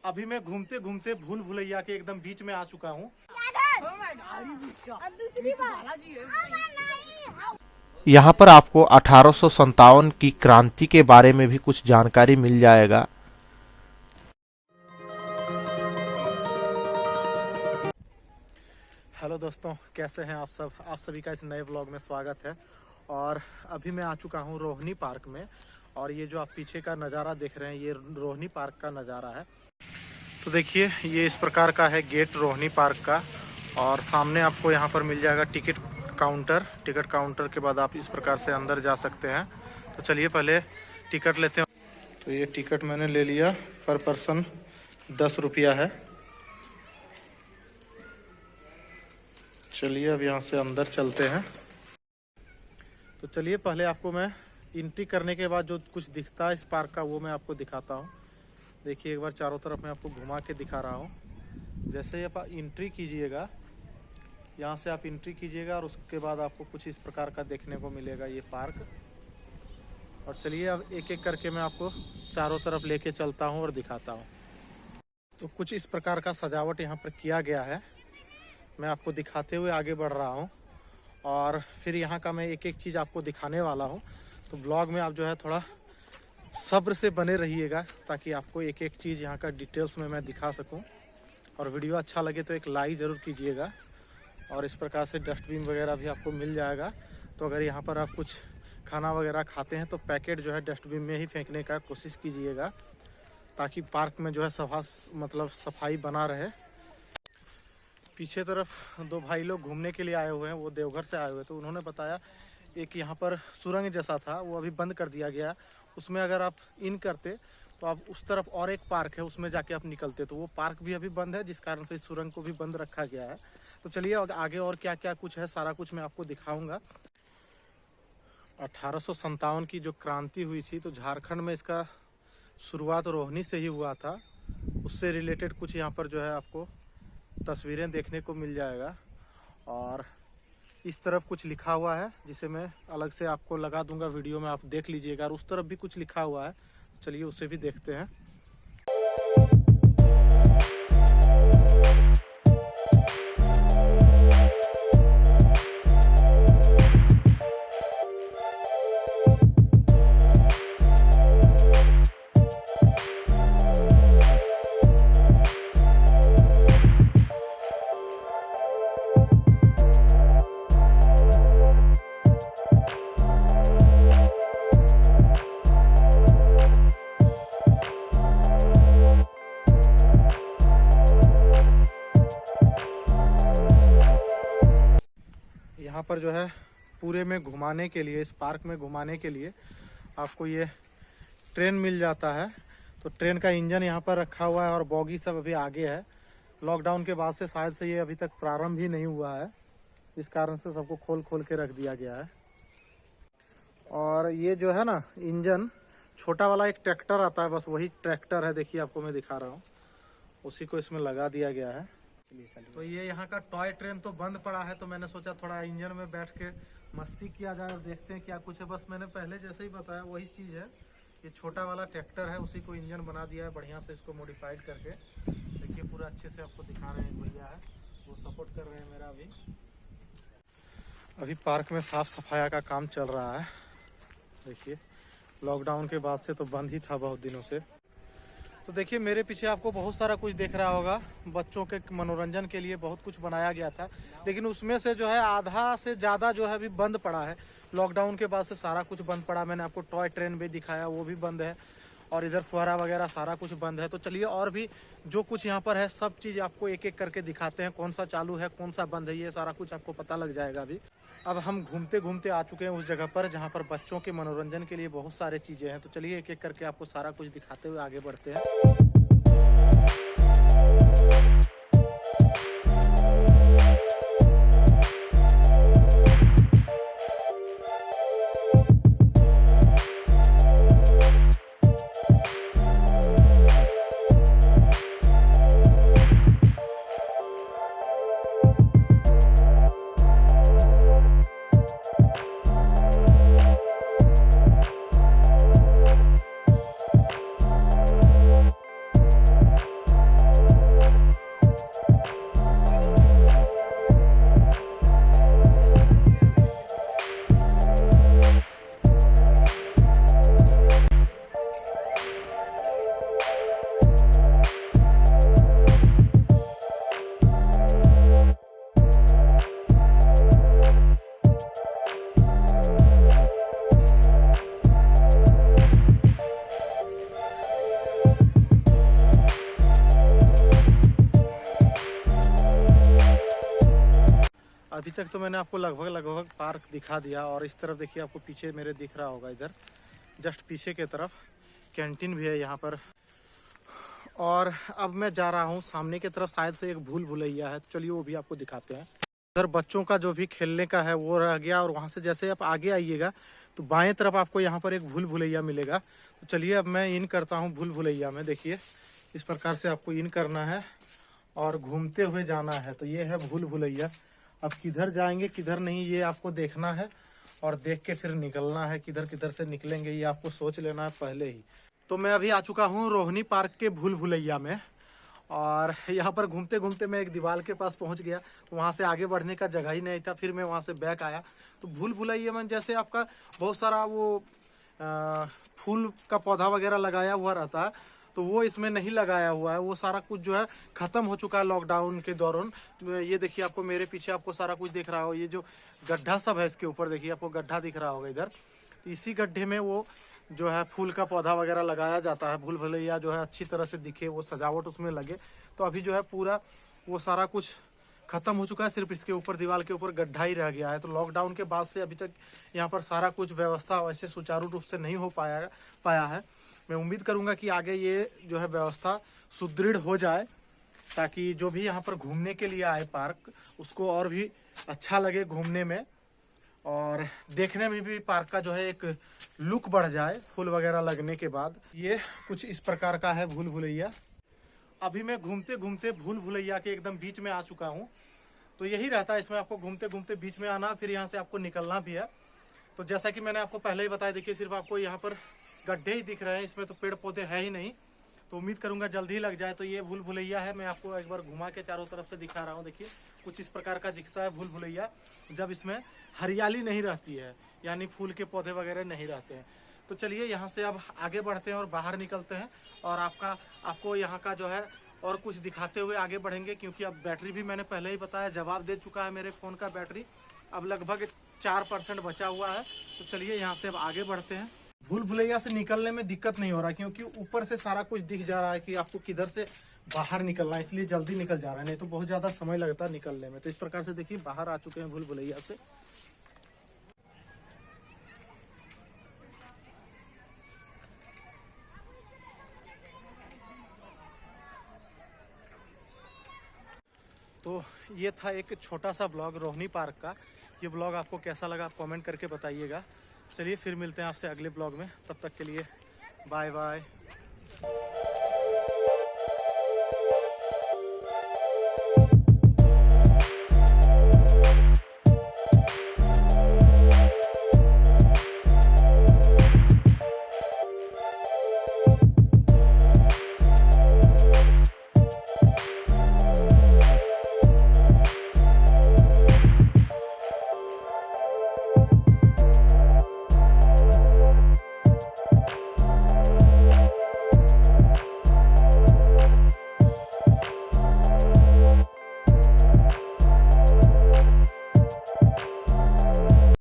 अभी मैं घूमते घूमते भूल भुलैया के एकदम बीच में आ चुका हूँ। यहाँ पर आपको 1857 की क्रांति के बारे में भी कुछ जानकारी मिल जाएगा। हेलो दोस्तों, कैसे हैं आप सब? आप सभी का इस नए व्लॉग में स्वागत है। और अभी मैं आ चुका हूँ रोहिणी पार्क में, और ये जो आप पीछे का नज़ारा देख रहे हैं ये रोहिणी पार्क का नज़ारा है। तो देखिए, ये इस प्रकार का है गेट रोहिणी पार्क का, और सामने आपको यहाँ पर मिल जाएगा टिकट काउंटर। टिकट काउंटर के बाद आप इस प्रकार से अंदर जा सकते हैं। तो चलिए पहले टिकट लेते हैं। तो ये टिकट मैंने ले लिया, पर पर्सन 10 रुपया है। चलिए अब यहाँ से अंदर चलते हैं। तो चलिए पहले आपको मैं एंट्री करने के बाद जो कुछ दिखता है इस पार्क का वो मैं आपको दिखाता हूँ। देखिए एक बार चारों तरफ मैं आपको घुमा के दिखा रहा हूँ। जैसे ही आप एंट्री कीजिएगा, यहाँ से आप एंट्री कीजिएगा और उसके बाद आपको कुछ इस प्रकार का देखने को मिलेगा ये पार्क। और चलिए अब एक एक करके मैं आपको चारों तरफ लेके चलता हूँ और दिखाता हूँ। तो कुछ इस प्रकार का सजावट यहाँ पर किया गया है, मैं आपको दिखाते हुए आगे बढ़ रहा हूँ। और फिर यहाँ का मैं एक एक चीज़ आपको दिखाने वाला हूँ। तो ब्लॉग में आप जो है थोड़ा सब्र से बने रहिएगा, ताकि आपको एक एक चीज़ यहाँ का डिटेल्स में मैं दिखा सकूँ। और वीडियो अच्छा लगे तो एक लाइक ज़रूर कीजिएगा। और इस प्रकार से डस्टबिन वगैरह भी आपको मिल जाएगा। तो अगर यहाँ पर आप कुछ खाना वगैरह खाते हैं तो पैकेट जो है डस्टबिन में ही फेंकने का कोशिश कीजिएगा, ताकि पार्क में जो है सफाई बना रहे। पीछे तरफ दो भाई लोग घूमने के लिए आए हुए हैं, वो देवघर से आए हुए। तो उन्होंने बताया एक यहाँ पर सुरंग जैसा था, वो अभी बंद कर दिया गया। उसमें अगर आप इन करते तो आप उस तरफ और एक पार्क है, उसमें जाके आप निकलते। तो वो पार्क भी अभी बंद है, जिस कारण से इस सुरंग को भी बंद रखा गया है। तो चलिए आगे और क्या क्या कुछ है सारा कुछ मैं आपको दिखाऊंगा। 1857 की जो क्रांति हुई थी, तो झारखंड में इसका शुरुआत रोहिणी से ही हुआ था। उससे रिलेटेड कुछ यहाँ पर जो है आपको तस्वीरें देखने को मिल जाएगा। और इस तरफ कुछ लिखा हुआ है, जिसे मैं अलग से आपको लगा दूंगा वीडियो में, आप देख लीजिएगा। और उस तरफ भी कुछ लिखा हुआ है, चलिए उसे भी देखते हैं। यहाँ पर जो है पूरे में घुमाने के लिए, इस पार्क में घुमाने के लिए आपको ये ट्रेन मिल जाता है। तो ट्रेन का इंजन यहाँ पर रखा हुआ है और बॉगी सब अभी आगे है। लॉकडाउन के बाद से शायद से ये अभी तक प्रारंभ ही नहीं हुआ है, इस कारण से सबको खोल खोल के रख दिया गया है। और ये जो है ना इंजन, छोटा वाला एक ट्रैक्टर आता है, बस वही ट्रैक्टर है। देखिए आपको मैं दिखा रहा हूँ, उसी को इसमें लगा दिया गया है। तो ये यहाँ का टॉय ट्रेन तो बंद पड़ा है, तो मैंने सोचा थोड़ा इंजन में बैठ के मस्ती किया जाए और देखते हैं क्या कुछ है। बस मैंने पहले जैसे ही बताया वही चीज़ है। ये छोटा वाला ट्रैक्टर है, उसी को इंजन बना दिया है बढ़िया से, इसको मॉडिफाइड करके। देखिए पूरा अच्छे से आपको दिखा रहे हैं, भैया है वो सपोर्ट कर रहे हैं मेरा। अभी पार्क में साफ सफाई का काम चल रहा है। देखिए लॉकडाउन के बाद से तो बंद ही था बहुत दिनों से। तो देखिए मेरे पीछे आपको बहुत सारा कुछ देख रहा होगा, बच्चों के मनोरंजन के लिए बहुत कुछ बनाया गया था। लेकिन उसमें से जो है आधा से ज़्यादा जो है अभी बंद पड़ा है। लॉकडाउन के बाद से सारा कुछ बंद पड़ा। मैंने आपको टॉय ट्रेन भी दिखाया, वो भी बंद है। और इधर फुहारा वगैरह सारा कुछ बंद है। तो चलिए और भी जो कुछ यहाँ पर है सब चीज़ आपको एक एक करके दिखाते हैं, कौन सा चालू है कौन सा बंद है, ये सारा कुछ आपको पता लग जाएगा अभी। अब हम घूमते घूमते आ चुके हैं उस जगह पर जहाँ पर बच्चों के मनोरंजन के लिए बहुत सारे चीज़ें हैं। तो चलिए एक एक करके आपको सारा कुछ दिखाते हुए आगे बढ़ते हैं। अभी तक तो मैंने आपको लगभग पार्क दिखा दिया। और इस तरफ देखिए, आपको पीछे मेरे दिख रहा होगा, इधर जस्ट पीछे के तरफ कैंटीन भी है यहाँ पर। और अब मैं जा रहा हूँ सामने की तरफ, शायद से एक भूल भुलैया है, तो चलिए वो भी आपको दिखाते हैं। उधर बच्चों का जो भी खेलने का है वो रह गया, और वहाँ से जैसे आप आगे आइएगा तो बाएं तरफ आपको यहाँ पर एक भूल भुलैया मिलेगा। तो चलिए अब मैं इन करता हूँ भूल भुलैया में। देखिए इस प्रकार से आपको इन करना है और घूमते हुए जाना है। तो ये है भूल भुलैया। अब किधर जाएंगे किधर नहीं ये आपको देखना है, और देख के फिर निकलना है। किधर किधर से निकलेंगे ये आपको सोच लेना है पहले ही। तो मैं अभी आ चुका हूँ रोहिणी पार्क के भूल भुलैया में, और यहाँ पर घूमते घूमते मैं एक दीवार के पास पहुँच गया। तो वहाँ से आगे बढ़ने का जगह ही नहीं था, फिर मैं वहाँ से बैक आया। तो भूल भुलैया में जैसे आपका बहुत सारा वो फूल का पौधा वगैरह लगाया हुआ रहता है, तो वो इसमें नहीं लगाया हुआ है। वो सारा कुछ जो है ख़त्म हो चुका है लॉकडाउन के दौरान। ये देखिए, आपको मेरे पीछे आपको सारा कुछ दिख रहा हो, ये जो गड्ढा सब है इसके ऊपर देखिए, आपको गड्ढा दिख रहा होगा इधर। तो इसी गड्ढे में वो जो है फूल का पौधा वगैरह लगाया जाता है। भूल भुलैया जो है अच्छी तरह से दिखे, वो सजावट उसमें लगे। तो अभी जो है पूरा वो सारा कुछ ख़त्म हो चुका है, सिर्फ इसके ऊपर दीवार के ऊपर गड्ढा ही रह गया है। तो लॉकडाउन के बाद से अभी तक यहाँ पर सारा कुछ व्यवस्था वैसे सुचारू रूप से नहीं हो पाया है। मैं उम्मीद करूँगा कि आगे ये जो है व्यवस्था सुदृढ़ हो जाए, ताकि जो भी यहाँ पर घूमने के लिए आए पार्क, उसको और भी अच्छा लगे घूमने में, और देखने में भी पार्क का जो है एक लुक बढ़ जाए फूल वगैरह लगने के बाद। ये कुछ इस प्रकार का है भूल भुलैया। अभी मैं घूमते घूमते भूल भुलैया के एकदम बीच में आ चुका हूँ। तो यही रहता है इसमें, आपको घूमते घूमते बीच में आना, फिर यहाँ से आपको निकलना भी है। तो जैसा कि मैंने आपको पहले ही बताया, देखिए सिर्फ आपको यहाँ पर गड्ढे ही दिख रहे हैं, इसमें तो पेड़ पौधे है ही नहीं। तो उम्मीद करूँगा जल्दी ही लग जाए। तो ये भूल भुलैया है, मैं आपको एक बार घुमा के चारों तरफ से दिखा रहा हूँ। देखिए कुछ इस प्रकार का दिखता है भूल भुलैया, जब इसमें हरियाली नहीं रहती है, यानी फूल के पौधे वगैरह नहीं रहते हैं। तो चलिए यहाँ से अब आगे बढ़ते हैं और बाहर निकलते हैं, और आपको यहाँ का जो है और कुछ दिखाते हुए आगे बढ़ेंगे। क्योंकि अब बैटरी भी मैंने पहले ही बताया जवाब दे चुका है मेरे फ़ोन का बैटरी, अब लगभग 4% बचा हुआ है। तो चलिए यहाँ से अब आगे बढ़ते हैं। भूल भुलैया से निकलने में दिक्कत नहीं हो रहा, क्योंकि ऊपर से सारा कुछ दिख जा रहा है कि आपको किधर से बाहर निकलना है, इसलिए जल्दी निकल जा रहा है, नहीं तो बहुत ज़्यादा समय लगता है निकलने में। तो इस प्रकार से देखिए बाहर आ चुके हैं भूल भुलैया से। तो ये था एक छोटा सा ब्लॉग रोहिणी पार्क का। ये ब्लॉग आपको कैसा लगा आप कमेंट करके बताइएगा। चलिए फिर मिलते हैं आपसे अगले ब्लॉग में, तब तक के लिए बाय बाय।